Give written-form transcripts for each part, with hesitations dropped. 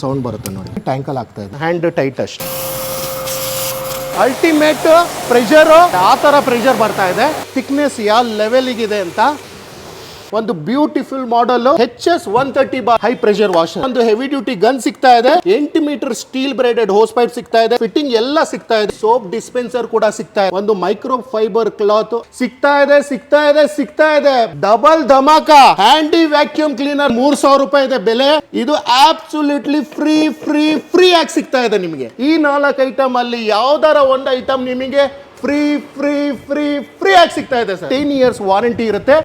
Sound ಬರುತ್ತೆ ನೋಡಿ, ಟ್ಯಾಂಕಲ್ಲಿ ಆಗ್ತಾ ಇದೆ, ಹ್ಯಾಂಡ್ ಟೈಟ್ ಅಷ್ಟೇ. ಅಲ್ಟಿಮೇಟ್ ಪ್ರೆಷರ್ ಆ ಥರ ಪ್ರೆಷರ್ ಬರ್ತಾ ಇದೆ. ಥಿಕ್ನೆಸ್ ಯಾವ ಲೆವೆಲ್ಗಿದೆ ಅಂತ ಒಂದು ಬ್ಯೂಟಿಫುಲ್ ಮಾಡಲ್ HS130 ಹೈ ಪ್ರೆಷರ್ ವಾಷರ್. ಒಂದು ಹೆವಿ ಡ್ಯೂಟಿ ಗನ್ ಸಿಗ್ತಾ ಇದೆ, 8 metre steel braided hose pipe ಸಿಗ್ತಾ ಇದೆ, ಫಿಟ್ಟಿಂಗ್ ಎಲ್ಲ ಸಿಗ್ತಾ ಇದೆ, ಸೋಪ್ ಡಿಸ್ಪೆನ್ಸರ್ ಕೂಡ ಸಿಗ್ತಾ ಇದೆ, ಒಂದು ಮೈಕ್ರೋ ಫೈಬರ್ ಕ್ಲಾತ್ ಸಿಗ್ತಾ ಇದೆ. Double dhamaka handy vacuum cleaner 3000 ರೂಪಾಯಿ ಇದೆ ಬೆಲೆ. ಇದು ಅಬ್ಸಲ್ಯೂಟ್ಲಿ ಫ್ರೀ ಆಗಿ ಸಿಗ್ತಾ ಇದೆ ನಿಮಗೆ. ಈ 4 ಐಟಮ್ ಅಲ್ಲಿ ಯಾವ್ದಾರ ಒಂದು ಐಟಮ್ ನಿಮಗೆ ಫ್ರೀ ಆಗಿ ಸಿಗ್ತಾ ಇದೆ ಸರ್. 10 ಇಯರ್ಸ್ ವಾರಂಟಿ ಇರುತ್ತೆ.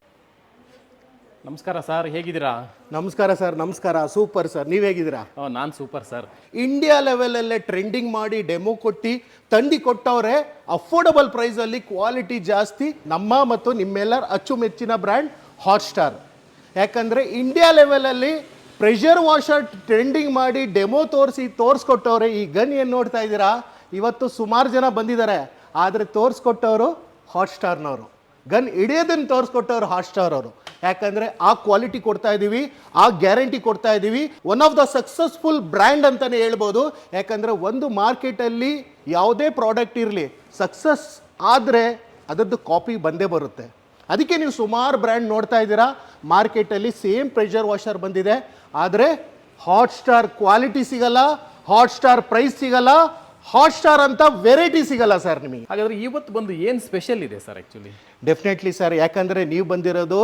ನಮಸ್ಕಾರ ಸರ್, ಹೇಗಿದ್ದೀರಾ? ನಮಸ್ಕಾರ ಸರ್. ನಮಸ್ಕಾರ. ಸೂಪರ್ ಸರ್, ನೀವ್ ಹೇಗಿದ್ದೀರಾ? ನಾನು ಸೂಪರ್ ಸರ್. ಇಂಡಿಯಾ ಲೆವೆಲಲ್ಲೇ ಟ್ರೆಂಡಿಂಗ್ ಮಾಡಿ ಡೆಮೋ ಕೊಟ್ಟು ಕೊಟ್ಟವ್ರೆ. ಅಫೋರ್ಡಬಲ್ ಪ್ರೈಸ್ ಅಲ್ಲಿ ಕ್ವಾಲಿಟಿ ಜಾಸ್ತಿ. ನಮ್ಮ ಮತ್ತು ನಿಮ್ಮೆಲ್ಲರ ಅಚ್ಚುಮೆಚ್ಚಿನ ಬ್ರ್ಯಾಂಡ್ ಹಾಟ್ಸ್ಟಾರ್. ಯಾಕಂದ್ರೆ ಇಂಡಿಯಾ ಲೆವೆಲಲ್ಲಿ ಪ್ರೆಷರ್ ವಾಷರ್ ಟ್ರೆಂಡಿಂಗ್ ಮಾಡಿ ಡೆಮೋ ತೋರಿಸ್ಕೊಟ್ಟವ್ರೆ. ಈ ಗನ್ ಏನು ನೋಡ್ತಾ ಇದ್ದೀರಾ, ಇವತ್ತು ಸುಮಾರು ಜನ ಬಂದಿದ್ದಾರೆ, ಆದರೆ ತೋರಿಸ್ಕೊಟ್ಟವರು ಹಾಟ್ಸ್ಟಾರ್ನವರು. ಗನ್ ಹಿಡಿಯೋದನ್ನು ತೋರಿಸ್ಕೊಟ್ಟವ್ರು ಹಾಟ್ಸ್ಟಾರ್ ಅವರು. ಯಾಕಂದ್ರೆ ಆ ಕ್ವಾಲಿಟಿ ಕೊಡ್ತಾ ಇದ್ದೀವಿ, ಆ ಗ್ಯಾರಂಟಿ ಕೊಡ್ತಾ ಇದ್ದೀವಿ. One of the successful brand ಅಂತಾನೆ ಹೇಳ್ಬೋದು. ಯಾಕಂದ್ರೆ ಒಂದು ಮಾರ್ಕೆಟಲ್ಲಿ ಯಾವುದೇ ಪ್ರಾಡಕ್ಟ್ ಇರಲಿ, ಸಕ್ಸಸ್ ಆದರೆ ಅದರದ್ದು ಕಾಪಿ ಬಂದೇ ಬರುತ್ತೆ. ಅದಕ್ಕೆ ನೀವು ಸುಮಾರು ಬ್ರ್ಯಾಂಡ್ ನೋಡ್ತಾ ಇದ್ದೀರಾ ಮಾರ್ಕೆಟಲ್ಲಿ. ಸೇಮ್ ಪ್ರೆಷರ್ ವಾಷರ್ ಬಂದಿದೆ, ಆದರೆ ಹಾಟ್ಸ್ಟಾರ್ ಕ್ವಾಲಿಟಿ ಸಿಗಲ್ಲ, ಹಾಟ್ಸ್ಟಾರ್ ಪ್ರೈಸ್ ಸಿಗಲ್ಲ, ಹಾಟ್ಸ್ಟಾರ್ ಅಂತ ವೆರೈಟಿ ಸಿಗಲ್ಲ ಸರ್ ನಿಮಗೆ. ಹಾಗಾದ್ರೆ ಇವತ್ತು ಬಂದು ಏನು ಸ್ಪೆಷಲ್ ಇದೆ ಸರ್ ಆ್ಯಕ್ಚುಲಿ? ಡೆಫಿನೆಟ್ಲಿ ಸರ್, ಯಾಕಂದರೆ ನೀವು ಬಂದಿರೋದು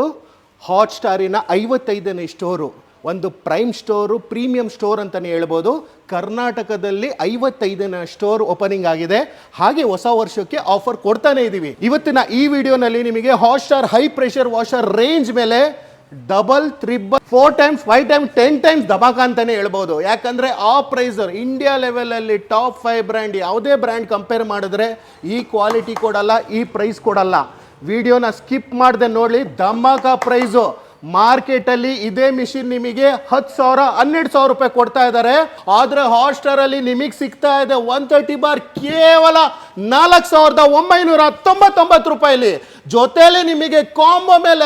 ಹಾಟ್ಸ್ಟಾರಿನ 55ನೇ ಸ್ಟೋರು. ಒಂದು ಪ್ರೈಮ್ ಸ್ಟೋರು, ಪ್ರೀಮಿಯಂ ಸ್ಟೋರ್ ಅಂತಲೇ ಹೇಳ್ಬೋದು. ಕರ್ನಾಟಕದಲ್ಲಿ 55ನೇ ಸ್ಟೋರ್ ಓಪನಿಂಗ್ ಆಗಿದೆ. ಹಾಗೆ ಹೊಸ ವರ್ಷಕ್ಕೆ ಆಫರ್ ಕೊಡ್ತಾನೆ ಇದ್ದೀವಿ. ಇವತ್ತಿನ ಈ ವಿಡಿಯೋನಲ್ಲಿ ನಿಮಗೆ Hotstar high pressure washer range ಮೇಲೆ double, triple, 4 times, 5 times, 10 times ದಬಾಕ ಅಂತಾನೆ ಹೇಳ್ಬೋದು. ಯಾಕಂದ್ರೆ ಆ ಪ್ರೈಸ್ ಇಂಡಿಯಾ ಲೆವೆಲಲ್ಲಿ ಟಾಪ್ 5 ಬ್ರ್ಯಾಂಡ್ ಯಾವುದೇ ಬ್ರ್ಯಾಂಡ್ ಕಂಪೇರ್ ಮಾಡಿದ್ರೆ ಈ ಕ್ವಾಲಿಟಿ ಕೊಡಲ್ಲ, ಈ ಪ್ರೈಸ್ ಕೊಡಲ್ಲ. ವಿಡಿಯೋನ ಸ್ಕಿಪ್ ಮಾಡದೆ ನೋಡಿ. ಧಮಾಕ ಪ್ರೈಸು. ಮಾರ್ಕೆಟಲ್ಲಿ ಇದೇ ಮಿಷಿನ್ ನಿಮಗೆ 10,000, 12,000 ರೂಪಾಯಿ ಕೊಡ್ತಾ ಇದ್ದಾರೆ. ಆದರೆ ಹಾಟ್ಸ್ಟಾರ್ ಅಲ್ಲಿ ನಿಮಗೆ ಸಿಗ್ತಾ ಇದೆ 130 ಬಾರ್ ಕೇವಲ 4,999 ರೂಪಾಯಿಲಿ. ಜೊತೆಲಿ ನಿಮಗೆ ಕಾಂಬೋ ಮೇಲೆ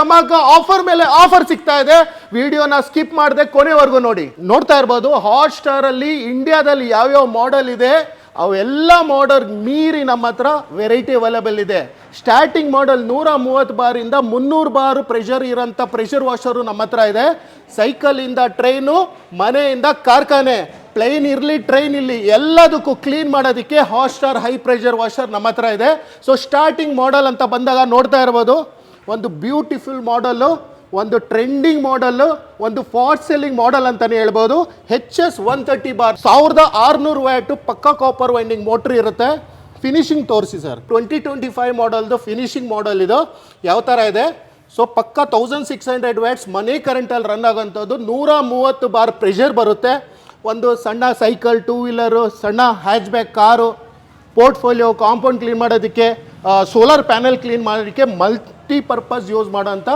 ಧಮಾಕ ಆಫರ್ ಮೇಲೆ ಆಫರ್ ಸಿಗ್ತಾ ಇದೆ. ವಿಡಿಯೋನ ಸ್ಕಿಪ್ ಮಾಡದೆ ಕೊನೆವರೆಗೂ ನೋಡಿ. ನೋಡ್ತಾ ಇರ್ಬೋದು ಹಾಟ್ಸ್ಟಾರ್ ಅಲ್ಲಿ ಇಂಡಿಯಾದಲ್ಲಿ ಯಾವ್ಯಾವ ಮಾಡೆಲ್ ಇದೆ ಅವೆಲ್ಲ ಮಾಡೆಲ್ ಮೀರಿ ನಮ್ಮ ಹತ್ರ ವೆರೈಟಿ ಅವೈಲೇಬಲ್ ಇದೆ. ಸ್ಟಾರ್ಟಿಂಗ್ ಮಾಡೆಲ್ 130 ಬಾರಿಂದ 300 ಬಾರ್ ಪ್ರೆಷರ್ ಇರೋಂಥ ಪ್ರೆಷರ್ ವಾಷರು ನಮ್ಮ ಹತ್ರ ಇದೆ. ಸೈಕಲಿಂದ ಟ್ರೈನು, ಮನೆಯಿಂದ ಕಾರ್ಖಾನೆ, ಪ್ಲೇನ್ ಇರಲಿ ಟ್ರೈನ್ ಇರಲಿ ಎಲ್ಲದಕ್ಕೂ ಕ್ಲೀನ್ ಮಾಡೋದಕ್ಕೆ ಹಾಟ್ಸ್ಟಾರ್ ಹೈ ಪ್ರೆಷರ್ ವಾಷರ್ ನಮ್ಮ ಹತ್ರ ಇದೆ. ಸೊ ಸ್ಟಾರ್ಟಿಂಗ್ ಮಾಡೆಲ್ ಅಂತ ಬಂದಾಗ ನೋಡ್ತಾ ಇರ್ಬೋದು, ಒಂದು ಬ್ಯೂಟಿಫುಲ್ ಮಾಡೆಲ್ಲು, ಒಂದು ಟ್ರೆಂಡಿಂಗ್ ಮಾಡೆಲ್, ಒಂದು ಫಾಸ್ಟ್ ಸೆಲ್ಲಿಂಗ್ ಮಾಡೆಲ್ ಅಂತಾನೆ ಹೇಳ್ಬೋದು. HS130 ಬಾರ್ 1600 ವ್ಯಾಟ್ ಪಕ್ಕಾ ಕಾಪರ್ ವೈಂಡಿಂಗ್ ಮೋಟ್ರ್ ಇರುತ್ತೆ. ಫಿನಿಶಿಂಗ್ ತೋರಿಸಿ ಸರ್. 2025 ಮಾಡೆಲ್ದು ಫಿನಿಶಿಂಗ್ ಮಾಡೆಲ್ ಇದು ಯಾವ ಥರ ಇದೆ. ಸೊ ಪಕ್ಕ 1600 ವ್ಯಾಟ್ಸ್ ಮನೆ ಕರೆಂಟಲ್ಲಿ ರನ್ ಆಗೋಂಥದ್ದು. 130 ಬಾರ್ ಪ್ರೆಷರ್ ಬರುತ್ತೆ. ಒಂದು ಸಣ್ಣ ಸೈಕಲ್, 2 ವೀಲರು, ಸಣ್ಣ hatch back car, portfolio, compound clean ಮಾಡೋದಕ್ಕೆ, ಸೋಲಾರ್ ಪ್ಯಾನೆಲ್ ಕ್ಲೀನ್ ಮಾಡೋದಕ್ಕೆ ಮಲ್ಟಿಪರ್ಪಸ್ ಯೂಸ್ ಮಾಡೋಂಥ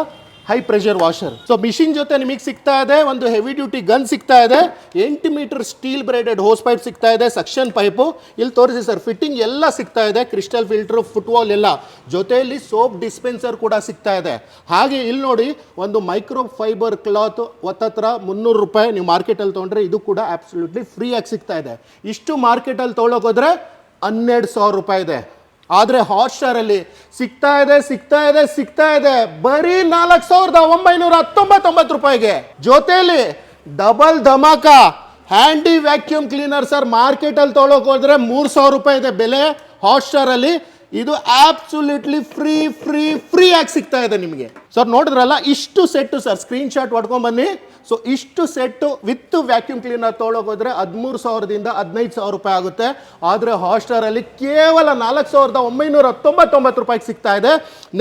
high pressure washer. So machine ಜೊತೆ ನಿಮಗೆ ಸಿಗ್ತಾ ಇದೆ ಒಂದು ಹೆವಿ ಡ್ಯೂಟಿ ಗನ್ ಸಿಗ್ತಾ ಇದೆ, 8 metre steel braided hose pipe ಸಿಗ್ತಾ ಇದೆ, ಸಕ್ಷನ್ ಪೈಪು ಇಲ್ಲಿ ತೋರಿಸಿ ಸರ್. ಫಿಟ್ಟಿಂಗ್ ಎಲ್ಲ ಸಿಗ್ತಾ ಇದೆ, ಕ್ರಿಸ್ಟಲ್ ಫಿಲ್ಟರ್, ಫುಟ್ವಾಲ್ ಎಲ್ಲ. ಜೊತೆಯಲ್ಲಿ ಸೋಪ್ ಡಿಸ್ಪೆನ್ಸರ್ ಕೂಡ ಸಿಗ್ತಾ ಇದೆ. ಹಾಗೆ ಇಲ್ಲಿ ನೋಡಿ ಒಂದು ಮೈಕ್ರೋ ಫೈಬರ್ ಕ್ಲಾತ್ ಹತ್ತತ್ರ 300 ರೂಪಾಯಿ. ನೀವು ಮಾರ್ಕೆಟಲ್ಲಿ ತೊಗೊಂಡ್ರೆ ಇದು ಕೂಡ ಅಬ್ಸಲ್ಯೂಟ್ಲಿ ಫ್ರೀ ಆಗಿ ಸಿಗ್ತಾ ಇದೆ. ಇಷ್ಟು ಮಾರ್ಕೆಟಲ್ಲಿ ತೊಗೊಳೋಕೋದ್ರೆ 12,000 ರೂಪಾಯಿ ಇದೆ. ಆದರೆ ಹಾಟ್ಸ್ಟಾರಲ್ಲಿ ಸಿಗ್ತಾ ಇದೆ ಬರೀ 4,999 ರೂಪಾಯಿಗೆ. ಜೊತೆಯಲ್ಲಿ double dhamaka handy vacuum cleaner sir. ಮಾರ್ಕೆಟಲ್ಲಿ ತೊಗೊಳಕ್ ಹೋದ್ರೆ 3,000 ರೂಪಾಯಿ ಇದೆ ಬೆಲೆ. ಹಾಟ್ಸ್ಟಾರಲ್ಲಿ ಇದು ಅಬ್ಸಲ್ಯೂಟ್ಲಿ ಫ್ರೀ ಆಗಿ ಸಿಗ್ತಾ ಇದೆ ನಿಮಗೆ. ಸರ್ ನೋಡಿದ್ರಲ್ಲ, ಇಷ್ಟು ಸೆಟ್ಟು ಸರ್, ಸ್ಕ್ರೀನ್ ಶಾಟ್ ಹೊಡ್ಕೊಂಡ್ ಬನ್ನಿ. ಸೊ ಇಷ್ಟು set with vacuum cleaner Tughlaq ಹೋದ್ರೆ 13,000ದಿಂದ 15,000 ರೂಪಾಯಿ ಆಗುತ್ತೆ. ಆದರೆ ಹಾಟ್ಸ್ಟಾರಲ್ಲಿ ಕೇವಲ 4,999 ರೂಪಾಯಿಗೆ ಸಿಗ್ತಾ ಇದೆ.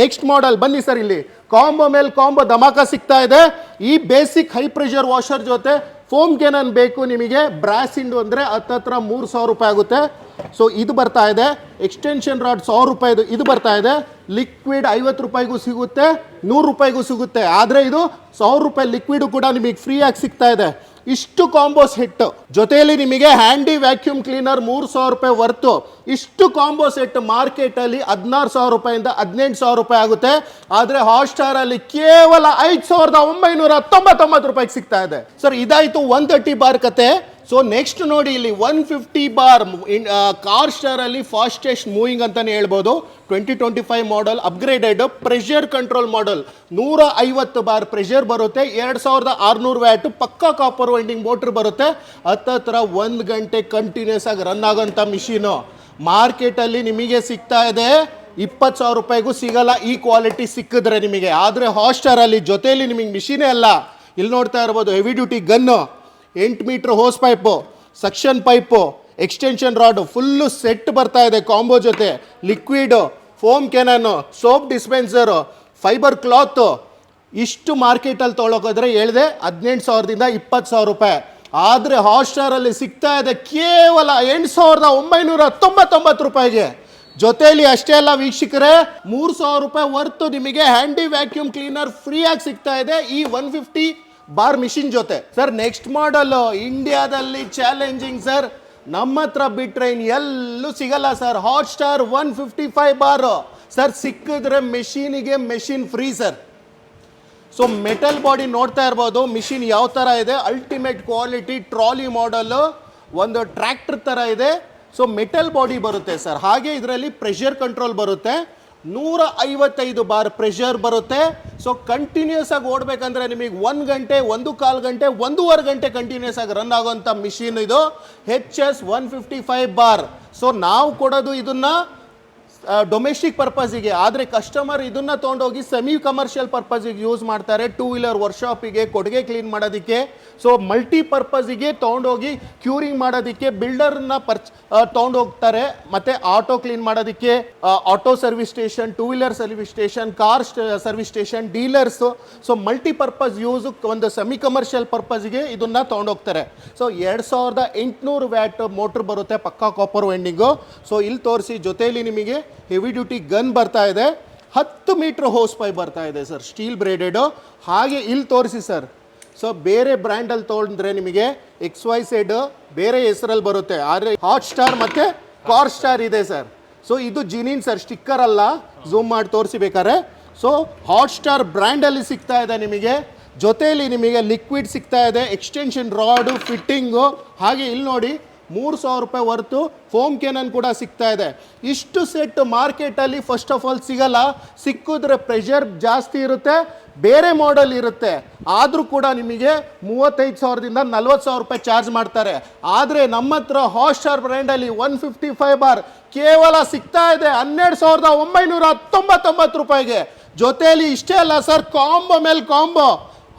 ನೆಕ್ಸ್ಟ್ ಮಾಡೆಲ್ ಬನ್ನಿ ಸರ್. ಇಲ್ಲಿ ಕಾಂಬೋ ಮೇಲೆ ಕಾಂಬೋ ಧಮಾಕ ಸಿಗ್ತಾ ಇದೆ. ಈ ಬೇಸಿಕ್ ಹೈ ಪ್ರೆಷರ್ ವಾಷರ್ ಜೊತೆ ಫೋಮ್ ಕ್ಯಾನನ್ ಬೇಕು ನಿಮಗೆ, ಬ್ರಾಸಿಂಡು ಅಂದರೆ ಹತ್ತತ್ರ 3,000 ರೂಪಾಯಿ ಆಗುತ್ತೆ. ಸೊ ಇದು ಬರ್ತಾ ಇದೆ. ಎಕ್ಸ್ಟೆನ್ಷನ್ ರಾಡ್ 1,000 ರೂಪಾಯಿದು ಇದು ಬರ್ತಾ ಇದೆ. ಲಿಕ್ವಿಡ್ 50 ರೂಪಾಯಿಗೂ ಸಿಗುತ್ತೆ, 100 ರೂಪಾಯಿಗೂ ಸಿಗುತ್ತೆ. ಆದರೆ ಇದು 1,000 ರೂಪಾಯಿ ಲಿಕ್ವಿಡು ಕೂಡ ನಿಮಗೆ ಫ್ರೀ ಆಗಿ ಸಿಗ್ತಾ ಇದೆ. ಇಷ್ಟು ಕಾಂಬೋಸ್ ಹಿಟ್ ಜೊತೆಯಲ್ಲಿ ನಿಮಗೆ ಹ್ಯಾಂಡಿ ವ್ಯಾಕ್ಯೂಮ್ ಕ್ಲೀನರ್ 3,000 ರೂಪಾಯಿ ವರ್ತು. ಇಷ್ಟು ಕಾಂಬೋ ಸೆಟ್ ಮಾರ್ಕೆಟಲ್ಲಿ 16,000 ರೂಪಾಯಿಂದ 18,000 ರೂಪಾಯಿ ಆಗುತ್ತೆ. ಆದರೆ ಹಾಟ್ಸ್ಟಾರಲ್ಲಿ ಕೇವಲ 5,999 ರೂಪಾಯಿಗೆ ಸಿಗ್ತಾ ಇದೆ ಸರ್. ಇದಾಯಿತು 130 ಬಾರ್ ಕತೆ. ಸೊ ನೆಕ್ಸ್ಟ್ ನೋಡಿ ಇಲ್ಲಿ 150 ಬಾರ್ ಕಾರ್ ಸ್ಟಾರಲ್ಲಿ ಫಾಸ್ಟೆಸ್ಟ್ ಮೂವಿಂಗ್ ಅಂತಾನೆ ಹೇಳ್ಬೋದು. 2025 model upgraded pressure control model. 150 bar pressure ಬರುತ್ತೆ. 2600 ವ್ಯಾಟ್ ಪಕ್ಕಾ ಕಾಪರ್ ವೈಂಡಿಂಗ್ ಮೋಟ್ರ್ ಬರುತ್ತೆ. ಹತ್ತತ್ರ 1 ಗಂಟೆ ಕಂಟಿನ್ಯೂಸ್ ಆಗಿ ರನ್ ಆಗೋಂಥ ಮಿಷಿನು ಮಾರ್ಕೆಟಲ್ಲಿ ನಿಮಗೆ ಸಿಗ್ತಾ ಇದೆ 20,000 ರೂಪಾಯಿಗೂ ಸಿಗಲ್ಲ ಈ ಕ್ವಾಲಿಟಿ ಸಿಕ್ಕಿದ್ರೆ ನಿಮಗೆ. ಆದರೆ ಹಾಟ್ಸ್ಟಾರಲ್ಲಿ ಜೊತೆಯಲ್ಲಿ ನಿಮಗೆ ಮಿಷಿನೇ ಅಲ್ಲ, ಇಲ್ಲಿ ನೋಡ್ತಾ ಇರ್ಬೋದು heavy duty gun, 8 meter hose pipe, suction pipe, extension rod full set ಬರ್ತಾ ಇದೆ ಕಾಂಬೋ ಜೊತೆ. Liquid, foam cannon, soap dispenser, fibre cloth. ಇಷ್ಟು ಮಾರ್ಕೆಟಲ್ಲಿ ತೊಗೊಳಕೋದ್ರೆ ಹೇಳಿದೆ 18,000ದಿಂದ 20,000 ರೂಪಾಯಿ. ಆದರೆ ಹಾಟ್ಸ್ಟಾರಲ್ಲಿ ಸಿಗ್ತಾ ಇದೆ ಕೇವಲ 8,999 ರೂಪಾಯಿಗೆ. ಜೊತೆಯಲ್ಲಿ ಅಷ್ಟೇ ಅಲ್ಲ ವೀಕ್ಷಕರೇ, 3,000 ರೂಪಾಯಿ ವರ್ತು ನಿಮಗೆ ಹ್ಯಾಂಡಿ ವ್ಯಾಕ್ಯೂಮ್ ಕ್ಲೀನರ್ ಫ್ರೀ ಆಗಿ ಸಿಗ್ತಾ ಇದೆ ಈ 150 ಬಾರ್ ಮಿಷಿನ್ ಜೊತೆ. ಸರ್ ನೆಕ್ಸ್ಟ್ ಮಾಡಲ್ ಇಂಡಿಯಾದಲ್ಲಿ ಚಾಲೆಂಜಿಂಗ್ ಸರ್, ನಮ್ಮ ಹತ್ರ ಬಿಟ್ರೆ ಇನ್ ಎಲ್ಲೂ ಸಿಗಲ್ಲ ಸರ್. ಹಾಟ್ಸ್ಟಾರ್ 155 ಬಾರ್ ಸರ್ ಸಿಕ್ಕಿದ್ರೆ ಮೆಷಿನಿಗೆ machine free sir. So metal body ನೋಡ್ತಾ ಇರ್ಬೋದು ಮಿಷಿನ್ ಯಾವ ಥರ ಇದೆ, ಅಲ್ಟಿಮೇಟ್ ಕ್ವಾಲಿಟಿ ಟ್ರಾಲಿ ಮಾಡಲು, ಒಂದು ಟ್ರ್ಯಾಕ್ಟರ್ ಥರ ಇದೆ. ಸೊ ಮೆಟಲ್ ಬಾಡಿ ಬರುತ್ತೆ ಸರ್. ಹಾಗೆ ಇದರಲ್ಲಿ ಪ್ರೆಷರ್ ಕಂಟ್ರೋಲ್ ಬರುತ್ತೆ. 155 ಬಾರ್ ಪ್ರೆಷರ್ ಬರುತ್ತೆ. ಸೊ ಕಂಟಿನ್ಯೂಸ್ ಆಗಿ ಓಡಬೇಕಂದ್ರೆ ನಿಮಗೆ 1 ಗಂಟೆ, 1.25 ಗಂಟೆ, 1.5 ಗಂಟೆ ಕಂಟಿನ್ಯೂಸ್ ಆಗಿ ರನ್ ಆಗೋಂಥ ಮಿಷಿನ್ ಇದು HS 155 ಬಾರ್. ಸೊ ನಾವು ಕೊಡೋದು ಇದನ್ನ ಡೊಮೆಸ್ಟಿಕ್ ಪರ್ಪಸಿಗೆ, ಆದರೆ ಕಸ್ಟಮರ್ ಇದನ್ನ ತೊಗೊಂಡೋಗಿ ಸೆಮಿ ಕಮರ್ಷಿಯಲ್ ಪರ್ಪಸಿಗೆ ಯೂಸ್ ಮಾಡ್ತಾರೆ. 2 ವೀಲರ್ ವರ್ಕ್ಶಾಪಿಗೆ, ಕೊಡುಗೆ ಕ್ಲೀನ್ ಮಾಡೋದಕ್ಕೆ, ಸೊ ಮಲ್ಟಿ ಪರ್ಪಸಿಗೆ ತೊಗೊಂಡೋಗಿ ಕ್ಯೂರಿಂಗ್ ಮಾಡೋದಕ್ಕೆ ಬಿಲ್ಡರ್ನ ತೊಗೊಂಡೋಗ್ತಾರೆ. ಮತ್ತು ಆಟೋ ಕ್ಲೀನ್ ಮಾಡೋದಕ್ಕೆ auto service station, 2 wheeler service station, car service station, dealers. So multi purpose use ಒಂದು ಸೆಮಿ ಕಮರ್ಷಿಯಲ್ ಪರ್ಪಸ್ಗೆ ಇದನ್ನು ತೊಗೊಂಡೋಗ್ತಾರೆ. ಸೊ 2,800 ವ್ಯಾಟ್ ಮೋಟ್ರ್ ಬರುತ್ತೆ ಪಕ್ಕಾ ಕಾಪರ್ ವೈಂಡಿಂಗು. ಸೊ ಇಲ್ಲಿ ತೋರಿಸಿ ಜೊತೆಯಲ್ಲಿ ನಿಮಗೆ ಹೆವಿ ಡ್ಯೂಟಿ ಗನ್ ಬರ್ತಾ ಇದೆ. 10 ಮೀಟರ್ ಹೋಸ್ ಪೈಪ್ ಬರ್ತಾ ಇದೆ ಸರ್, ಸ್ಟೀಲ್ ಬ್ರೇಡೆಡು. ಹಾಗೆ ಇಲ್ಲಿ ತೋರಿಸಿ ಸರ್. ಸೊ ಬೇರೆ ಬ್ರ್ಯಾಂಡಲ್ಲಿ ತೊಗೊಂಡ್ರೆ ನಿಮಗೆ XYZ ಬೇರೆ ಹೆಸರಲ್ಲಿ ಬರುತ್ತೆ, ಆದರೆ ಹಾಟ್ಸ್ಟಾರ್ ಮತ್ತು ಕಾರ್ ಸ್ಟಾರ್ ಇದೆ ಸರ್. ಸೊ ಇದು ಜಿನಿನ್ ಸರ್, ಸ್ಟಿಕ್ಕರ್ ಅಲ್ಲ. ಝೂಮ್ ಮಾಡಿ ತೋರಿಸಿಬೇಕಾರೆ. ಸೊ ಹಾಟ್ಸ್ಟಾರ್ ಬ್ರ್ಯಾಂಡಲ್ಲಿ ಸಿಗ್ತಾ ಇದೆ ನಿಮಗೆ. ಜೊತೆಯಲ್ಲಿ ನಿಮಗೆ ಲಿಕ್ವಿಡ್ ಸಿಗ್ತಾ ಇದೆ, ಎಕ್ಸ್ಟೆನ್ಷನ್ ರಾಡು, ಫಿಟ್ಟಿಂಗು. ಹಾಗೆ ಇಲ್ಲಿ ನೋಡಿ 3,000 ರೂಪಾಯಿ ವರ್ತು ಫೋಮ್ ಕೆನನ್ ಕೂಡ ಸಿಗ್ತಾ ಇದೆ. ಇಷ್ಟು ಸೆಟ್ ಮಾರ್ಕೆಟಲ್ಲಿ ಫಸ್ಟ್ ಆಫ್ ಆಲ್ ಸಿಗಲ್ಲ. ಸಿಕ್ಕಿದ್ರೆ ಪ್ರೆಷರ್ ಜಾಸ್ತಿ ಇರುತ್ತೆ, ಬೇರೆ ಮಾಡೆಲ್ ಇರುತ್ತೆ. ಆದರೂ ಕೂಡ ನಿಮಗೆ 35,000ದಿಂದ 40,000 ರೂಪಾಯಿ ಚಾರ್ಜ್ ಮಾಡ್ತಾರೆ. ಆದರೆ ನಮ್ಮ ಹತ್ರ ಹಾಟ್ಸ್ಟಾರ್ ಬ್ರ್ಯಾಂಡಲ್ಲಿ 155 ಬಾರ್ ಕೇವಲ ಸಿಗ್ತಾ ಇದೆ 12,999 ರೂಪಾಯಿಗೆ. ಜೊತೆಯಲ್ಲಿ ಇಷ್ಟೇ ಅಲ್ಲ ಸರ್, ಕಾಂಬೋ ಮೇಲೆ combo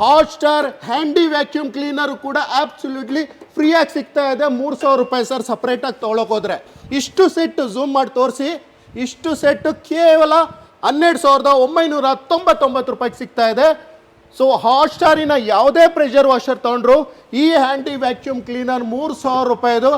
Hotstar handy vacuum cleaner ಕೂಡ ಆಬ್ಸಲ್ಯೂಟ್ಲಿ ಫ್ರೀಯಾಗಿ ಸಿಗ್ತಾ ಇದೆ. 3,000 ರೂಪಾಯಿ ಸರ್ ಸಪ್ರೇಟಾಗಿ ತೊಗೊಳಕೋದ್ರೆ. ಇಷ್ಟು ಸೆಟ್ ಝೂಮ್ ಮಾಡಿ ತೋರಿಸಿ. ಇಷ್ಟು ಸೆಟ್ ಕೇವಲ 12,999 ರೂಪಾಯಿಗೆ ಸಿಗ್ತಾ ಇದೆ. ಸೊ ಹಾಟ್ಸ್ಟಾರಿನ ಯಾವುದೇ ಪ್ರೆಷರ್ ವಾಷರ್ ತೊಗೊಂಡ್ರು ಈ ಹ್ಯಾಂಡಿ ವ್ಯಾಕ್ಯೂಮ್ ಕ್ಲೀನರ್ 3,000 ರೂಪಾಯಿದು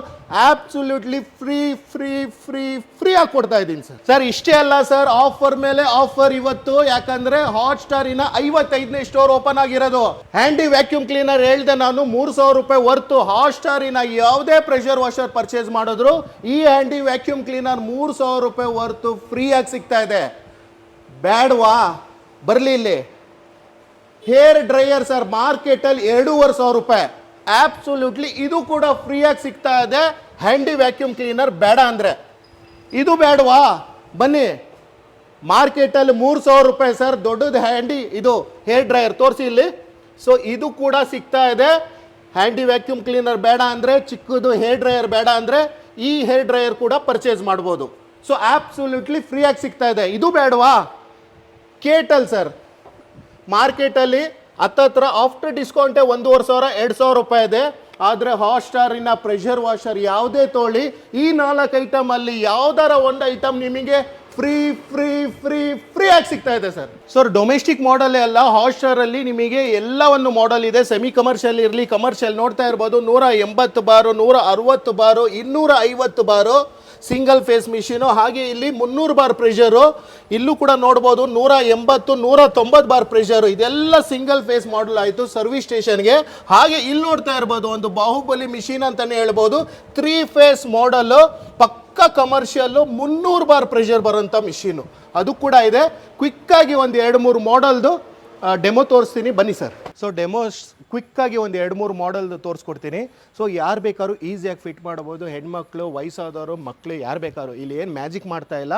absolutely free free free free ಆಗಿ ಕೊಡ್ತಾ ಇದ್ದೀನಿ ಸರ್. ಸರ್ ಇಷ್ಟೇ ಅಲ್ಲ ಸರ್, ಆಫರ್ ಮೇಲೆ ಆಫರ್ ಇವತ್ತು. ಯಾಕಂದ್ರೆ ಹಾಟ್ಸ್ಟಾರಿನ 55ನೇ ಸ್ಟೋರ್ ಓಪನ್ ಆಗಿರೋದು. ಹ್ಯಾಂಡಿ ವ್ಯಾಕ್ಯೂಮ್ ಕ್ಲೀನರ್ ಹೇಳ್ದೆ ನಾನು 3,000 ರೂಪಾಯಿ ವರ್ತು. ಹಾಟ್ಸ್ಟಾರಿನ ಯಾವುದೇ ಪ್ರೆಷರ್ ವಾಷರ್ ಪರ್ಚೇಸ್ ಮಾಡಿದ್ರು ಈ ಹ್ಯಾಂಡಿ ವ್ಯಾಕ್ಯೂಮ್ ಕ್ಲೀನರ್ 3,000 ರೂಪಾಯಿ ವರ್ತು ಫ್ರೀ ಆಗಿ ಸಿಗ್ತಾ ಇದೆ. ಬ್ಯಾಡ್ವಾ? ಬರಲಿ ಇಲ್ಲಿ. ಹೇರ್ ಡ್ರೈಯರ್ ಸರ್ ಮಾರ್ಕೆಟಲ್ಲಿ 2,500 ರೂಪಾಯಿ ಆಬ್ಸಲ್ಯೂಟ್ಲಿ ಇದು ಕೂಡ ಫ್ರೀಯಾಗಿ ಸಿಗ್ತಾ ಇದೆ. ಹ್ಯಾಂಡಿ ವ್ಯಾಕ್ಯೂಮ್ ಕ್ಲೀನರ್ ಬೇಡ ಅಂದರೆ ಇದು ಬೇಡವಾ? ಬನ್ನಿ, ಮಾರ್ಕೆಟಲ್ಲಿ 3,000 ರೂಪಾಯಿ ಸರ್ ದೊಡ್ಡದು ಹ್ಯಾಂಡಿ ಇದು ಹೇರ್ ಡ್ರೈಯರ್ ತೋರಿಸಿ ಇಲ್ಲಿ. ಸೊ ಇದು ಕೂಡ ಸಿಗ್ತಾ ಇದೆ. ಹ್ಯಾಂಡಿ ವ್ಯಾಕ್ಯೂಮ್ ಕ್ಲೀನರ್ ಬೇಡ ಅಂದರೆ, ಚಿಕ್ಕದು ಹೇರ್ ಡ್ರೈಯರ್ ಬೇಡ ಅಂದರೆ ಈ ಹೇರ್ ಡ್ರೈಯರ್ ಕೂಡ ಪರ್ಚೇಸ್ ಮಾಡ್ಬೋದು. ಸೊ ಆಬ್ಸಲ್ಯೂಟ್ಲಿ ಫ್ರೀಯಾಗಿ ಸಿಗ್ತಾ ಇದೆ. ಇದು ಬೇಡವಾ? ಕೇಟಲ್ ಸರ್ ಮಾರ್ಕೆಟಲ್ಲಿ ಹತ್ತತ್ರ ಆಫ್ಟರ್ ಡಿಸ್ಕೌಂಟೇ 1,500 2,000 ರೂಪಾಯಿ ಇದೆ. ಆದರೆ ಹಾಟ್ಸ್ಟಾರಿನ ಪ್ರೆಷರ್ ವಾಷರ್ ಯಾವುದೇ ತೊಗೊಳ್ಳಿ ಈ 4 ಐಟಮಲ್ಲಿ ಯಾವ್ದಾರ ಒಂದು ಐಟಮ್ ನಿಮಗೆ ಫ್ರೀ ಫ್ರೀ ಫ್ರೀ ಫ್ರೀ ಆಗಿ ಸಿಗ್ತಾ ಇದೆ ಸರ್ ಡೊಮೆಸ್ಟಿಕ್ ಮಾಡೆಲ್ ಅಲ್ಲ, ಹಾಟ್ಸ್ಟಾರ್ ಅಲ್ಲಿ ನಿಮಗೆ ಎಲ್ಲವನ್ನು ಮಾಡೆಲ್ ಇದೆ. ಸೆಮಿ ಕಮರ್ಷಿಯಲ್ ಇರಲಿ, ಕಮರ್ಷಿಯಲ್ ನೋಡ್ತಾ ಇರ್ಬೋದು. 180 ಬಾರು, 160 ಬಾರು, 250 ಬಾರು ಸಿಂಗಲ್ ಫೇಸ್ ಮಿಷಿನು. ಹಾಗೆ ಇಲ್ಲಿ 300 ಬಾರ್ ಪ್ರೆಷರು, ಇಲ್ಲೂ ಕೂಡ ನೋಡ್ಬೋದು 180 190 ಬಾರ್ ಪ್ರೆಷರು. ಇದೆಲ್ಲ ಸಿಂಗಲ್ ಫೇಸ್ ಮಾಡೆಲ್ ಆಯಿತು ಸರ್ವಿಸ್ ಸ್ಟೇಷನ್ಗೆ. ಹಾಗೆ ಇಲ್ಲಿ ನೋಡ್ತಾ ಇರ್ಬೋದು ಒಂದು ಬಾಹುಬಲಿ ಮಿಷಿನ್ ಅಂತಾನೆ ಹೇಳ್ಬೋದು. 3 ಫೇಸ್ ಮಾಡೆಲ್, ಪಕ್ಕ ಕಮರ್ಷಿಯಲ್ಲು, 300 ಬಾರ್ ಪ್ರೆಷರ್ ಬರೋಂಥ ಮಿಷಿನು ಅದು ಕೂಡ ಇದೆ. ಕ್ವಿಕ್ಕಾಗಿ ಒಂದು 2-3 ಮಾಡೆಲ್ದು ಡೆಮೋ ತೋರಿಸ್ತೀನಿ ಬನ್ನಿ ಸರ್. ಸೊ ಡೆಮೋಸ್ ಕ್ವಿಕ್ಕಾಗಿ ಒಂದು 2-3 ಮಾಡೆಲ್ದು ತೋರಿಸ್ಕೊಡ್ತೀನಿ. ಸೊ ಯಾರು ಬೇಕಾದ್ರೂ ಈಸಿಯಾಗಿ ಫಿಟ್ ಮಾಡ್ಬೋದು. ಹೆಣ್ಮಕ್ಳು, ವಯಸ್ಸಾದವರು, ಮಕ್ಕಳು ಯಾರು ಬೇಕಾದ್ರೂ. ಇಲ್ಲಿ ಏನು ಮ್ಯಾಜಿಕ್ ಮಾಡ್ತಾ ಇಲ್ಲ,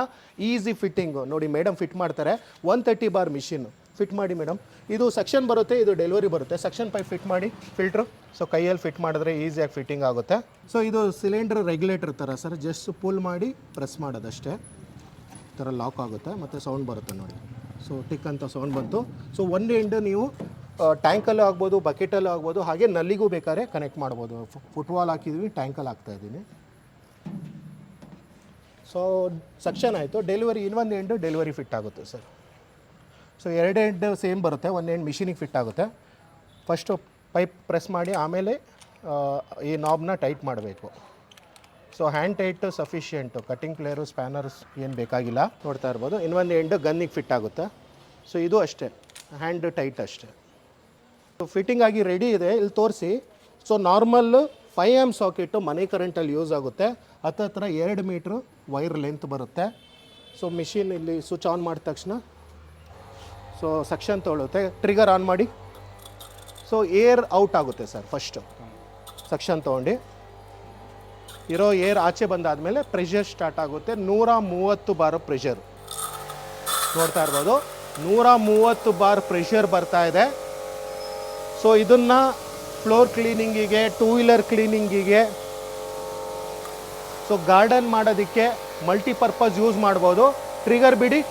ಈಸಿ ಫಿಟ್ಟಿಂಗು. ನೋಡಿ ಮೇಡಮ್ ಫಿಟ್ ಮಾಡ್ತಾರೆ. 130 ಬಾರ್ ಮಿಷಿನ್ ಫಿಟ್ ಮಾಡಿ ಮೇಡಮ್. ಇದು ಸೆಕ್ಷನ್ ಬರುತ್ತೆ, ಇದು ಡೆಲಿವರಿ ಬರುತ್ತೆ. ಸೆಕ್ಷನ್ ಪೈಪ್ ಫಿಟ್ ಮಾಡಿ, ಫಿಲ್ಟ್ರು. ಸೊ ಕೈಯಲ್ಲಿ ಫಿಟ್ ಮಾಡಿದ್ರೆ ಈಸಿಯಾಗಿ ಫಿಟ್ಟಿಂಗ್ ಆಗುತ್ತೆ. ಸೊ ಇದು ಸಿಲಿಂಡರ್ ರೆಗ್ಯುಲೇಟರ್ ಥರ ಸರ್, ಜಸ್ಟ್ ಪುಲ್ ಮಾಡಿ ಪ್ರೆಸ್ ಮಾಡೋದಷ್ಟೇ. ಈ ಥರ ಲಾಕ್ ಆಗುತ್ತೆ ಮತ್ತು ಸೌಂಡ್ ಬರುತ್ತೆ ನೋಡಿ. ಸೊ ಟಿಕ್ ಅಂತ ಸೌಂಡ್ ಬಂತು. ಸೊ ಒಂದು ಎಂಡ್ ನೀವು ಟ್ಯಾಂಕಲ್ಲೂ ಆಗ್ಬೋದು, ಬಕೆಟಲ್ಲೂ ಆಗ್ಬೋದು, ಹಾಗೆ ನಲ್ಲಿಗೂ ಬೇಕಾದ್ರೆ ಕನೆಕ್ಟ್ ಮಾಡ್ಬೋದು. ಫುಟ್ವಾಲ್ ಹಾಕಿದ್ವಿ, ಟ್ಯಾಂಕಲ್ಲಿ ಹಾಕ್ತಾಯಿದ್ದೀನಿ. ಸೊ ಸೆಕ್ಷನ್ ಆಯಿತು. ಡೆಲಿವರಿ ಇನ್ನೊಂದು ಎಂಡು ಡೆಲಿವರಿ ಫಿಟ್ ಆಗುತ್ತೆ ಸರ್. ಸೊ 2 ಎಂಡ್ ಸೇಮ್ ಬರುತ್ತೆ, 1 ಎಂಡ್ ಮಿಷಿನಿಗೆ ಫಿಟ್ ಆಗುತ್ತೆ. ಫಸ್ಟು ಪೈಪ್ ಪ್ರೆಸ್ ಮಾಡಿ ಆಮೇಲೆ ಈ ನಾಬ್ನ ಟೈಟ್ ಮಾಡಬೇಕು. So hand tight sufficient, cutting plier, spanners ಏನು ಬೇಕಾಗಿಲ್ಲ. ನೋಡ್ತಾ ಇರ್ಬೋದು ಇನ್ನೊಂದು ಎಂಡು ಗನ್ನಿಗೆ ಫಿಟ್ ಆಗುತ್ತೆ. ಸೊ ಇದು ಅಷ್ಟೇ, ಹ್ಯಾಂಡ್ ಟೈಟ್ ಅಷ್ಟೇ. ಸೊ ಫಿಟ್ಟಿಂಗ್ ಆಗಿ ರೆಡಿ ಇದೆ, ಇಲ್ಲಿ ತೋರಿಸಿ. ಸೊ ನಾರ್ಮಲ್ಲು 5 ಆಮ್ ಸಾಕೆಟು ಮನೆ ಕರೆಂಟಲ್ಲಿ ಯೂಸ್ ಆಗುತ್ತೆ. ಹತ್ತಿರ 2 ಮೀಟ್ರು ವೈರ್ ಲೆಂತ್ ಬರುತ್ತೆ. ಸೊ ಮಿಷಿನ್ ಇಲ್ಲಿ ಸ್ವಿಚ್ ಆನ್ ಮಾಡಿದ ತಕ್ಷಣ ಸೊ ಸೆಕ್ಷನ್ ತೊಗೊಳುತ್ತೆ. ಟ್ರಿಗರ್ ಆನ್ ಮಾಡಿ. ಸೊ ಏರ್ ಔಟ್ ಆಗುತ್ತೆ ಸರ್. ಫಸ್ಟು ಸೆಕ್ಷನ್ ತೊಗೊಂಡು ಇರೋ ಏರ್ ಆಚೆ ಬಂದಾದಮೇಲೆ ಪ್ರೆಷರ್ ಸ್ಟಾರ್ಟ್ ಆಗುತ್ತೆ. 130 ಬಾರ್ ಪ್ರೆಷರ್ ನೋಡ್ತಾ ಇರ್ಬೋದು. 130 ಬಾರ್ ಪ್ರೆಷರ್ ಬರ್ತಾ ಇದೆ. ಸೊ ಇದನ್ನು ಫ್ಲೋರ್ ಕ್ಲೀನಿಂಗಿಗೆ, 2 ವೀಲರ್ ಕ್ಲೀನಿಂಗಿಗೆ, ಸೊ ಗಾರ್ಡನ್ ಮಾಡೋದಕ್ಕೆ ಮಲ್ಟಿಪರ್ಪಸ್ ಯೂಸ್ ಮಾಡ್ಬೋದು. ಟ್ರಿಗರ್ ಬಿಡಿ.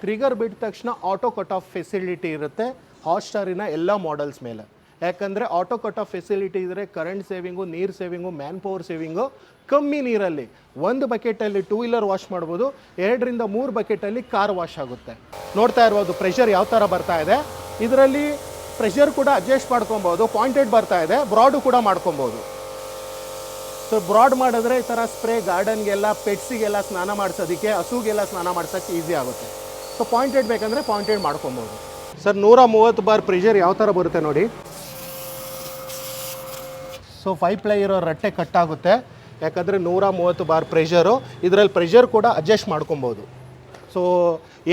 ಟ್ರಿಗರ್ ಬಿಟ್ಟ ತಕ್ಷಣ ಆಟೋ ಕಟ್ ಆಫ್ ಫೆಸಿಲಿಟಿ ಇರುತ್ತೆ ಹಾಟ್ಸ್ಟಾರಿನ ಎಲ್ಲ ಮಾಡೆಲ್ಸ್ ಮೇಲೆ. ಯಾಕಂದರೆ ಆಟೋ ಕಟ್ ಆಫ್ ಫೆಸಿಲಿಟಿ ಇದ್ದರೆ ಕರೆಂಟ್ ಸೇವಿಂಗು, ನೀರು ಸೇವಿಂಗು, ಮ್ಯಾನ್ ಪವರ್ ಸೇವಿಂಗು. ಕಮ್ಮಿ ನೀರಲ್ಲಿ 1 ಬಕೆಟಲ್ಲಿ 2 ವೀಲರ್ ವಾಶ್ ಮಾಡ್ಬೋದು, 2 ರಿಂದ 3 ಬಕೆಟಲ್ಲಿ ಕಾರ್ ವಾಶ್ ಆಗುತ್ತೆ. ನೋಡ್ತಾ ಇರ್ಬೋದು ಪ್ರೆಷರ್ ಯಾವ ಥರ ಬರ್ತಾ ಇದೆ. ಇದರಲ್ಲಿ ಪ್ರೆಷರ್ ಕೂಡ ಅಡ್ಜಸ್ಟ್ ಮಾಡ್ಕೊಬೋದು. ಪಾಯಿಂಟೆಡ್ ಬರ್ತಾ ಇದೆ, ಬ್ರಾಡು ಕೂಡ ಮಾಡ್ಕೊಬೋದು. ಸೊ ಬ್ರಾಡ್ ಮಾಡಿದ್ರೆ ಈ ಥರ ಸ್ಪ್ರೇ ಗಾರ್ಡನ್ಗೆಲ್ಲ, ಪೆಟ್ಸಿಗೆಲ್ಲ ಸ್ನಾನ ಮಾಡಿಸೋದಕ್ಕೆ, ಹಸುಗೆಲ್ಲ ಸ್ನಾನ ಮಾಡ್ಸೋಕ್ಕೆ ಈಸಿ ಆಗುತ್ತೆ. ಸೊ ಪಾಯಿಂಟೆಡ್ ಬೇಕಂದರೆ ಪಾಯಿಂಟೆಡ್ ಮಾಡ್ಕೊಬೋದು ಸರ್. 130 ಬಾರ್ ಪ್ರೆಷರ್ ಯಾವ ಥರ ಬರುತ್ತೆ ನೋಡಿ. ಸೊ 5 ಪ್ಲೈ ಇರೋ ರಟ್ಟೆ ಕಟ್ ಆಗುತ್ತೆ. ಯಾಕಂದರೆ 130 ಬಾರ್ ಪ್ರೆಷರು. ಇದರಲ್ಲಿ ಪ್ರೆಷರ್ ಕೂಡ ಅಡ್ಜಸ್ಟ್ ಮಾಡ್ಕೊಬೋದು. ಸೊ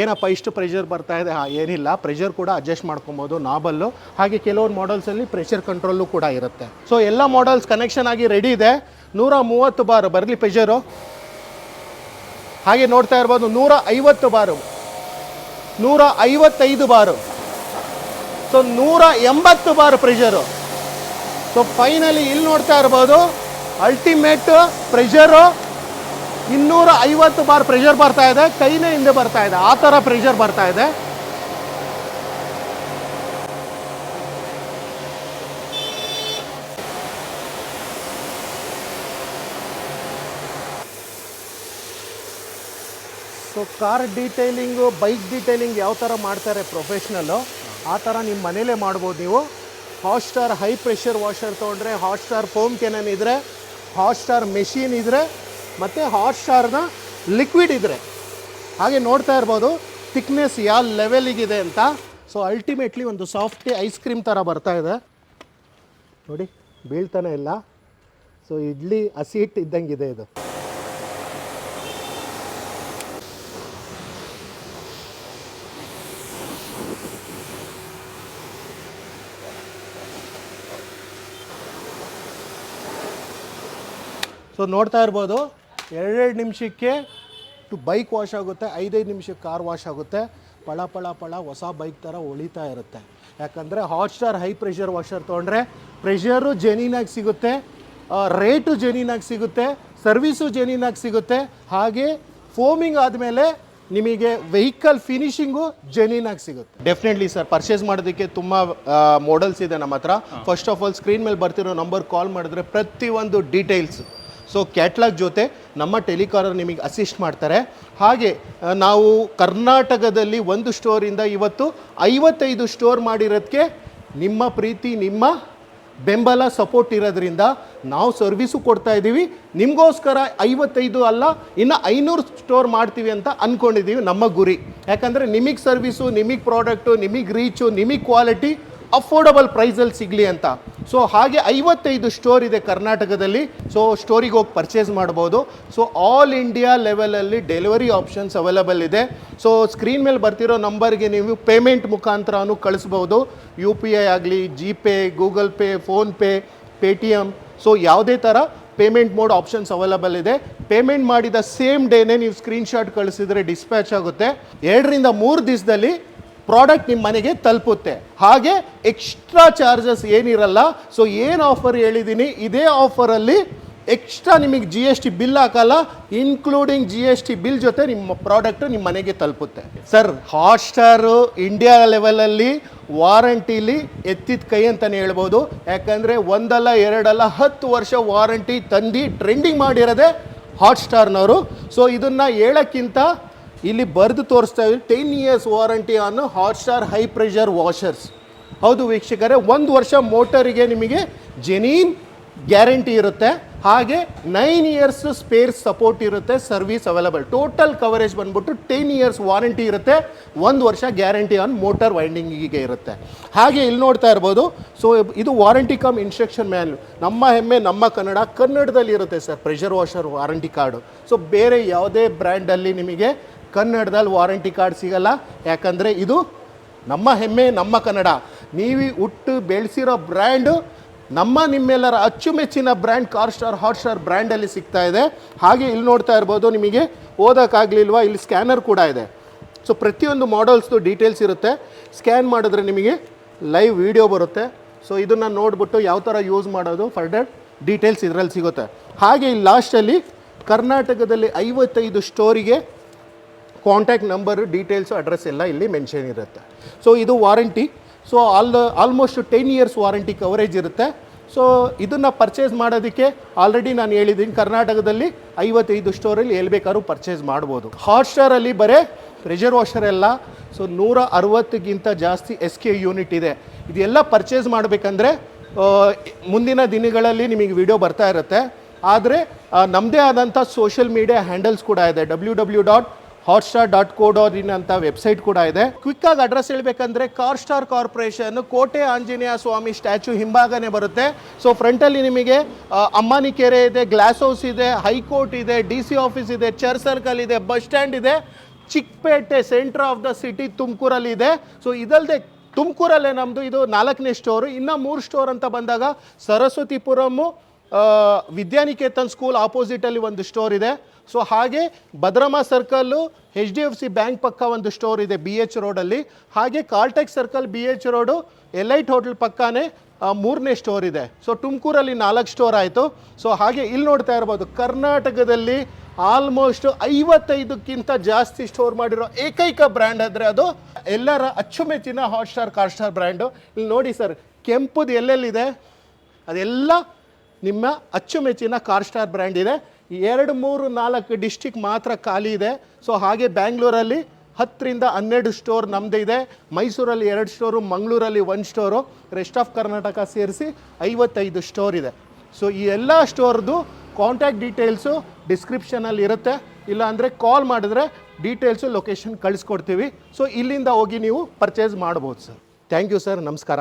ಏನಪ್ಪ ಇಷ್ಟು ಪ್ರೆಷರ್ ಬರ್ತಾ ಇದೆ, ಏನಿಲ್ಲ, ಪ್ರೆಷರ್ ಕೂಡ ಅಡ್ಜಸ್ಟ್ ಮಾಡ್ಕೊಬೋದು ನಾಬಲ್ಲು. ಹಾಗೆ ಕೆಲವೊಂದು ಮಾಡೆಲ್ಸಲ್ಲಿ ಪ್ರೆಷರ್ ಕಂಟ್ರೋಲು ಕೂಡ ಇರುತ್ತೆ. ಸೊ ಎಲ್ಲ ಮಾಡೆಲ್ಸ್ ಕನೆಕ್ಷನ್ ಆಗಿ ರೆಡಿ ಇದೆ. 130 ಬಾರ್ ಬರಲಿ ಪ್ರೆಷರು. ಹಾಗೆ ನೋಡ್ತಾ ಇರ್ಬೋದು 150 bar, 155 bar, so 180 bar pressure. So finally ಇಲ್ಲಿ ನೋಡ್ತಾ ಇರ್ಬೋದು ಅಲ್ಟಿಮೇಟ್ ಪ್ರೆಷರು 250 ಬಾರ್ ಪ್ರೆಷರ್ ಬರ್ತಾ ಇದೆ. ಕೈನೇ ಹಿಂದೆ ಬರ್ತಾ ಇದೆ, ಆ ಥರ ಪ್ರೆಷರ್ ಬರ್ತಾ ಇದೆ. ಸೊ ಕಾರ್ ಡೀಟೈಲಿಂಗು, ಬೈಕ್ ಡೀಟೈಲಿಂಗ್ ಯಾವ ಥರ ಮಾಡ್ತಾರೆ ಪ್ರೊಫೆಷ್ನಲ್ಲು, ಆ ಥರ ನಿಮ್ಮ ಮನೇಲೇ ಮಾಡ್ಬೋದು ನೀವು. ಹಾಟ್ಸ್ಟಾರ್ ಹೈ ಪ್ರೆಷರ್ ವಾಷರ್ ತೊಗೊಂಡ್ರೆ, ಹಾಟ್ಸ್ಟಾರ್ ಫೋಮ್ ಕೆನನ್ ಇದ್ದರೆ, ಹಾಟ್ಸ್ಟಾರ್ ಮೆಷಿನ್ ಇದ್ದರೆ, ಮತ್ತು ಹಾಟ್ಸ್ಟಾರ್ನ ಲಿಕ್ವಿಡ್ ಇದ್ದರೆ. ಹಾಗೆ ನೋಡ್ತಾ ಇರ್ಬೋದು ಥಿಕ್ನೆಸ್ ಯಾವ ಲೆವೆಲಿಗಿದೆ ಅಂತ. ಸೊ ಅಲ್ಟಿಮೇಟ್ಲಿ ಒಂದು ಸಾಫ್ಟಿ ಐಸ್ ಕ್ರೀಮ್ ಥರ ಬರ್ತಾ ಇದೆ ನೋಡಿ, ಬೀಳ್ತಾನೆ ಇಲ್ಲ. ಸೊ ಇಡ್ಲಿ ಹಸಿ ಹಿಟ್ಟು ಇದ್ದಂಗಿದೆ ಇದು. ಸೊ ನೋಡ್ತಾ ಇರ್ಬೋದು 2 ನಿಮಿಷಕ್ಕೆ ಬೈಕ್ ವಾಶ್ ಆಗುತ್ತೆ, 5 ನಿಮಿಷಕ್ಕೆ ಕಾರ್ ವಾಶ್ ಆಗುತ್ತೆ. ಪಳ ಪಳ ಪಳ ಹೊಸ ಬೈಕ್ ಥರ ಹೊಳಿತಾ ಇರುತ್ತೆ. ಯಾಕಂದರೆ ಹಾಟ್ಸ್ಟಾರ್ ಹೈ ಪ್ರೆಷರ್ ವಾಷರ್ ತೊಗೊಂಡ್ರೆ ಪ್ರೆಷರು ಜೆನ್ಯೂನಾಗಿ ಸಿಗುತ್ತೆ, ರೇಟು ಜೆನ್ಯೂನಾಗಿ ಸಿಗುತ್ತೆ, ಸರ್ವಿಸು ಜೆನ್ಯೂನಾಗಿ ಸಿಗುತ್ತೆ. ಹಾಗೆ ಫೋಮಿಂಗ್ ಆದಮೇಲೆ ನಿಮಗೆ ವೆಹಿಕಲ್ ಫಿನಿಶಿಂಗು ಜೆನ್ಯೂನಾಗಿ ಸಿಗುತ್ತೆ. ಡೆಫಿನೆಟ್ಲಿ ಸರ್, ಪರ್ಚೇಸ್ ಮಾಡೋದಕ್ಕೆ ತುಂಬ ಮಾಡೆಲ್ಸ್ ಇದೆ ನಮ್ಮ ಹತ್ರ. ಫಸ್ಟ್ ಆಫ್ ಆಲ್ ಸ್ಕ್ರೀನ್ ಮೇಲೆ ಬರ್ತಿರೋ ನಂಬರ್ ಕಾಲ್ ಮಾಡಿದ್ರೆ ಪ್ರತಿಯೊಂದು ಡೀಟೇಲ್ಸ್. ಸೊ ಕ್ಯಾಟ್ಲಾಗ್ ಜೊತೆ ನಮ್ಮ ಟೆಲಿಕಾಲರ್ ನಿಮಗೆ ಅಸಿಸ್ಟ್ ಮಾಡ್ತಾರೆ. ಹಾಗೆ ನಾವು ಕರ್ನಾಟಕದಲ್ಲಿ ಒಂದು ಸ್ಟೋರಿಂದ ಇವತ್ತು 55 ಸ್ಟೋರ್ ಮಾಡಿರೋದಕ್ಕೆ ನಿಮ್ಮ ಪ್ರೀತಿ, ನಿಮ್ಮ ಬೆಂಬಲ, ಸಪೋರ್ಟ್ ಇರೋದ್ರಿಂದ ನಾವು ಸರ್ವಿಸು ಕೊಡ್ತಾ ಇದ್ದೀವಿ. ನಿಮಗೋಸ್ಕರ 55 ಅಲ್ಲ, ಇನ್ನು 500 ಸ್ಟೋರ್ ಮಾಡ್ತೀವಿ ಅಂತ ಅಂದ್ಕೊಂಡಿದ್ದೀವಿ. ನಮ್ಮ ಗುರಿ ಯಾಕಂದರೆ ನಿಮಗೆ ಸರ್ವಿಸು, ನಿಮಗೆ ಪ್ರಾಡಕ್ಟು, ನಿಮಗೆ ರೀಚು, ನಿಮಗೆ ಕ್ವಾಲಿಟಿ ಅಫೋರ್ಡಬಲ್ ಪ್ರೈಸಲ್ಲಿ ಸಿಗಲಿ ಅಂತ. ಸೊ ಹಾಗೆ 55 ಸ್ಟೋರ್ ಇದೆ ಕರ್ನಾಟಕದಲ್ಲಿ. ಸೊ ಸ್ಟೋರಿಗೆ ಹೋಗಿ ಪರ್ಚೇಸ್ ಮಾಡ್ಬೋದು. ಸೊ ಆಲ್ ಇಂಡಿಯಾ ಲೆವೆಲಲ್ಲಿ ಡೆಲಿವರಿ ಆಪ್ಷನ್ಸ್ ಅವೈಲಬಲ್ ಇದೆ. ಸೊ ಸ್ಕ್ರೀನ್ ಮೇಲೆ ಬರ್ತಿರೋ ನಂಬರ್ಗೆ ನೀವು ಪೇಮೆಂಟ್ ಮುಖಾಂತರನೂ ಕಳಿಸ್ಬೋದು. UPI ಆಗಲಿ, GPay, Google pay, PhonePe, Paytm, so ಯಾವುದೇ ಥರ ಪೇಮೆಂಟ್ ಮೋಡ್ ಆಪ್ಷನ್ಸ್ ಅವೈಲಬಲ್ ಇದೆ. ಪೇಮೆಂಟ್ ಮಾಡಿದ ಸೇಮ್ ಡೇನೇ ನೀವು ಸ್ಕ್ರೀನ್ಶಾಟ್ ಕಳಿಸಿದರೆ ಡಿಸ್ಪ್ಯಾಚ್ ಆಗುತ್ತೆ. 2 ರಿಂದ 3 ದಿವಸದಲ್ಲಿ ಪ್ರಾಡಕ್ಟ್ ನಿಮ್ಮ ಮನೆಗೆ ತಲುಪುತ್ತೆ. ಹಾಗೆ ಎಕ್ಸ್ಟ್ರಾ ಚಾರ್ಜಸ್ ಏನಿರಲ್ಲ. ಸೊ ಏನು ಆಫರ್ ಹೇಳಿದ್ದೀನಿ, ಇದೇ ಆಫರಲ್ಲಿ ಎಕ್ಸ್ಟ್ರಾ ನಿಮಗೆ GST ಬಿಲ್ ಹಾಕಲ್ಲ, ಇನ್ಕ್ಲೂಡಿಂಗ್ GST ಬಿಲ್ ಜೊತೆ ನಿಮ್ಮ ಪ್ರಾಡಕ್ಟು ನಿಮ್ಮ ಮನೆಗೆ ತಲುಪುತ್ತೆ. ಸರ್, ಹಾಟ್ಸ್ಟಾರು ಇಂಡಿಯಾ ಲೆವೆಲಲ್ಲಿ ವಾರಂಟಿಲಿ ಎತ್ತಿದ ಕೈ ಅಂತಲೇ ಹೇಳ್ಬೋದು. ಯಾಕಂದರೆ ಒಂದಲ್ಲ ಎರಡಲ್ಲ 10 ವರ್ಷ ವಾರಂಟಿ ತಂದು ಟ್ರೆಂಡಿಂಗ್ ಮಾಡಿರೋದೇ ಹಾಟ್ಸ್ಟಾರ್ನವರು. ಸೊ ಇದನ್ನು ಹೇಳೋಕ್ಕಿಂತ ಇಲ್ಲಿ ಬರೆದು ತೋರಿಸ್ತಾ ಇದ್ದೀವಿ 10 years warranty on Hotstar high pressure washers. ಹೌದು ವೀಕ್ಷಕರೇ, 1 ವರ್ಷ ಮೋಟರಿಗೆ ನಿಮಗೆ ಜೆನ್ಯೂನ್ ಗ್ಯಾರಂಟಿ ಇರುತ್ತೆ. ಹಾಗೆ 9 years ಸ್ಪೇರ್ ಸಪೋರ್ಟ್ ಇರುತ್ತೆ, ಸರ್ವಿಸ್ ಅವೈಲಬಲ್. ಟೋಟಲ್ ಕವರೇಜ್ ಬಂದ್ಬಿಟ್ಟು 10 years ವಾರಂಟಿ ಇರುತ್ತೆ, 1 ವರ್ಷ ಗ್ಯಾರಂಟಿ ಆನ್ ಮೋಟರ್ ವೈಂಡಿಂಗಿಗೆ ಇರುತ್ತೆ. ಹಾಗೆ ಇಲ್ಲಿ ನೋಡ್ತಾ ಇರ್ಬೋದು. ಸೊ ಇದು ವಾರಂಟಿ ಕಮ್ ಇನ್ಸ್ಟ್ರಕ್ಷನ್ ಮ್ಯಾನ್ಯು. ನಮ್ಮ ಹೆಮ್ಮೆ, ನಮ್ಮ ಕನ್ನಡದಲ್ಲಿ ಇರುತ್ತೆ sir pressure washer warranty card. So ಬೇರೆ ಯಾವುದೇ ಬ್ರ್ಯಾಂಡಲ್ಲಿ ನಿಮಗೆ ಕನ್ನಡದಲ್ಲಿ ವಾರಂಟಿ ಕಾರ್ಡ್ ಸಿಗಲ್ಲ. ಯಾಕಂದರೆ ಇದು ನಮ್ಮ ಹೆಮ್ಮೆ, ನಮ್ಮ ಕನ್ನಡ. ನೀವು ಹುಟ್ಟು ಬೆಳೆಸಿರೋ ಬ್ರ್ಯಾಂಡು ನಿಮ್ಮೆಲ್ಲರ ಅಚ್ಚುಮೆಚ್ಚಿನ ಬ್ರ್ಯಾಂಡ್ ಕಾರ್ಸ್ಟಾರ್ ಹಾಟ್ಸ್ಟಾರ್ ಬ್ರ್ಯಾಂಡಲ್ಲಿ ಸಿಗ್ತಾ ಇದೆ. ಹಾಗೆ ಇಲ್ಲಿ ನೋಡ್ತಾ ಇರ್ಬೋದು, ನಿಮಗೆ ಓದೋಕ್ಕಾಗಲಿಲ್ವಾ, ಇಲ್ಲಿ ಸ್ಕ್ಯಾನರ್ ಕೂಡ ಇದೆ. ಸೊ ಪ್ರತಿಯೊಂದು ಮಾಡಲ್ಸ್ದು ಡೀಟೇಲ್ಸ್ ಇರುತ್ತೆ. ಸ್ಕ್ಯಾನ್ ಮಾಡಿದ್ರೆ ನಿಮಗೆ ಲೈವ್ ವಿಡಿಯೋ ಬರುತ್ತೆ. ಸೊ ಇದನ್ನು ನೋಡಿಬಿಟ್ಟು ಯಾವ ಥರ ಯೂಸ್ ಮಾಡೋದು ಫರ್ದರ್ ಡೀಟೇಲ್ಸ್ ಇದರಲ್ಲಿ ಸಿಗುತ್ತೆ. ಹಾಗೆ ಇಲ್ಲಿ ಲಾಸ್ಟಲ್ಲಿ ಕರ್ನಾಟಕದಲ್ಲಿ 55 ಸ್ಟೋರಿಗೆ ಕಾಂಟ್ಯಾಕ್ಟ್ ನಂಬರು, ಡೀಟೇಲ್ಸು, ಅಡ್ರೆಸ್ ಎಲ್ಲ ಇಲ್ಲಿ ಮೆನ್ಷನ್ ಇರುತ್ತೆ. ಸೊ ಇದು warranty. So almost 10 years warranty coverage ಇರುತ್ತೆ. ಸೊ ಇದನ್ನು ಪರ್ಚೇಸ್ ಮಾಡೋದಕ್ಕೆ ಆಲ್ರೆಡಿ ನಾನು ಹೇಳಿದ್ದೀನಿ, ಕರ್ನಾಟಕದಲ್ಲಿ 55 ಸ್ಟೋರಲ್ಲಿ ಎಲ್ಲಿ ಬೇಕಾದ್ರೂ ಪರ್ಚೇಸ್ ಮಾಡ್ಬೋದು. ಹಾಟ್ಸ್ಟಾರಲ್ಲಿ ಬರೀ ಪ್ರೆಷರ್ ವಾಷರ್ ಎಲ್ಲ. ಸೊ 160ಗಿಂತ ಜಾಸ್ತಿ SK ಯೂನಿಟ್ ಇದೆ. ಇದೆಲ್ಲ ಪರ್ಚೇಸ್ ಮಾಡಬೇಕಂದ್ರೆ ಮುಂದಿನ ದಿನಗಳಲ್ಲಿ ನಿಮಗೆ ವಿಡಿಯೋ ಬರ್ತಾ ಇರುತ್ತೆ. ಆದರೆ ನಮ್ಮದೇ ಆದಂಥ ಸೋಷಿಯಲ್ ಮೀಡಿಯಾ ಹ್ಯಾಂಡಲ್ಸ್ ಕೂಡ ಇದೆ. www.hotstar.co.in ಅಂತ ವೆಬ್ಸೈಟ್ ಕೂಡ ಇದೆ. ಕ್ವಿಕ್ಕಾಗಿ ಅಡ್ರೆಸ್ ಹೇಳಬೇಕಂದ್ರೆ ಕಾರ್ಸ್ಟಾರ್ ಕಾರ್ಪೊರೇಷನ್, ಕೋಟೆ ಆಂಜನೇಯ ಸ್ವಾಮಿ ಸ್ಟ್ಯಾಚ್ಯೂ ಹಿಂಭಾಗನೇ ಬರುತ್ತೆ. ಸೊ ಫ್ರಂಟಲ್ಲಿ ನಿಮಗೆ ಅಮ್ಮಾನಿ ಕೆರೆ ಇದೆ, ಗ್ಲಾಸ್ ಹೌಸ್ ಇದೆ, ಹೈಕೋರ್ಟ್ ಇದೆ, DC ಆಫೀಸ್ ಇದೆ, ಚರ್ಚ್ ಸರ್ಕಲ್ ಇದೆ, ಬಸ್ ಸ್ಟ್ಯಾಂಡ್ ಇದೆ, Chikkapete centre of the city ತುಮಕೂರಲ್ಲಿ ಇದೆ. ಸೊ ಇದಲ್ಲದೆ ತುಮಕೂರಲ್ಲೇ ನಮ್ಮದು ಇದು 4ನೇ ಸ್ಟೋರು. ಇನ್ನು 3 ಸ್ಟೋರ್ ಅಂತ ಬಂದಾಗ ಸರಸ್ವತಿಪುರಮು ವಿದ್ಯಾನಿಕೇತನ್ ಸ್ಕೂಲ್ ಆಪೋಸಿಟಲ್ಲಿ ಒಂದು ಸ್ಟೋರ್ ಇದೆ. ಸೊ ಹಾಗೆ ಭದ್ರಮಾ ಸರ್ಕಲ್ಲು HDFC ಬ್ಯಾಂಕ್ ಪಕ್ಕ ಒಂದು ಸ್ಟೋರ್ ಇದೆ BH ರೋಡಲ್ಲಿ. ಹಾಗೆ Caltech circle BH road Elite hotel ಪಕ್ಕನೇ 3ನೇ ಸ್ಟೋರ್ ಇದೆ. ಸೊ ತುಮಕೂರಲ್ಲಿ 4 ಸ್ಟೋರ್ ಆಯಿತು. ಸೊ ಹಾಗೆ ಇಲ್ಲಿ ನೋಡ್ತಾ ಇರ್ಬೋದು, ಕರ್ನಾಟಕದಲ್ಲಿ ಆಲ್ಮೋಸ್ಟ್ 55ಕ್ಕಿಂತ ಜಾಸ್ತಿ ಸ್ಟೋರ್ ಮಾಡಿರೋ ಏಕೈಕ ಬ್ರ್ಯಾಂಡ್ ಅಂದರೆ ಅದು ಎಲ್ಲರ ಅಚ್ಚುಮೆಚ್ಚಿನ ಹಾಟ್ಸ್ಟಾರ್ ಕಾರ್ಸ್ಟಾರ್ ಬ್ರ್ಯಾಂಡು. ಇಲ್ಲಿ ನೋಡಿ ಸರ್, ಕೆಂಪುದು ಎಲ್ಲೆಲ್ಲಿದೆ ಅದೆಲ್ಲ ನಿಮ್ಮ ಅಚ್ಚುಮೆಚ್ಚಿನ ಕಾರ್ಸ್ಟಾರ್ ಬ್ರ್ಯಾಂಡ್ ಇದೆ. 2, 3, 4 ಡಿಸ್ಟಿಕ್ ಮಾತ್ರ ಖಾಲಿ ಇದೆ. ಸೊ ಹಾಗೆ ಬ್ಯಾಂಗ್ಳೂರಲ್ಲಿ 10 ರಿಂದ 12 ಸ್ಟೋರ್ ನಮ್ಮದು ಇದೆ. ಮೈಸೂರಲ್ಲಿ 2 ಸ್ಟೋರು, ಮಂಗಳೂರಲ್ಲಿ 1 ಸ್ಟೋರು, ರೆಸ್ಟ್ ಆಫ್ ಕರ್ನಾಟಕ ಸೇರಿಸಿ 55 ಸ್ಟೋರ್ ಇದೆ. ಸೊ ಈ ಎಲ್ಲ ಸ್ಟೋರ್ದು ಕಾಂಟ್ಯಾಕ್ಟ್ ಡೀಟೇಲ್ಸು ಡಿಸ್ಕ್ರಿಪ್ಷನಲ್ಲಿ ಇರುತ್ತೆ. ಇಲ್ಲ ಅಂದರೆ ಕಾಲ್ ಮಾಡಿದ್ರೆ ಡೀಟೇಲ್ಸು, ಲೊಕೇಶನ್ ಕಳಿಸ್ಕೊಡ್ತೀವಿ. ಸೊ ಇಲ್ಲಿಂದ ಹೋಗಿ ನೀವು ಪರ್ಚೇಸ್ ಮಾಡ್ಬೋದು ಸರ್. ಥ್ಯಾಂಕ್ ಯು ಸರ್, ನಮಸ್ಕಾರ.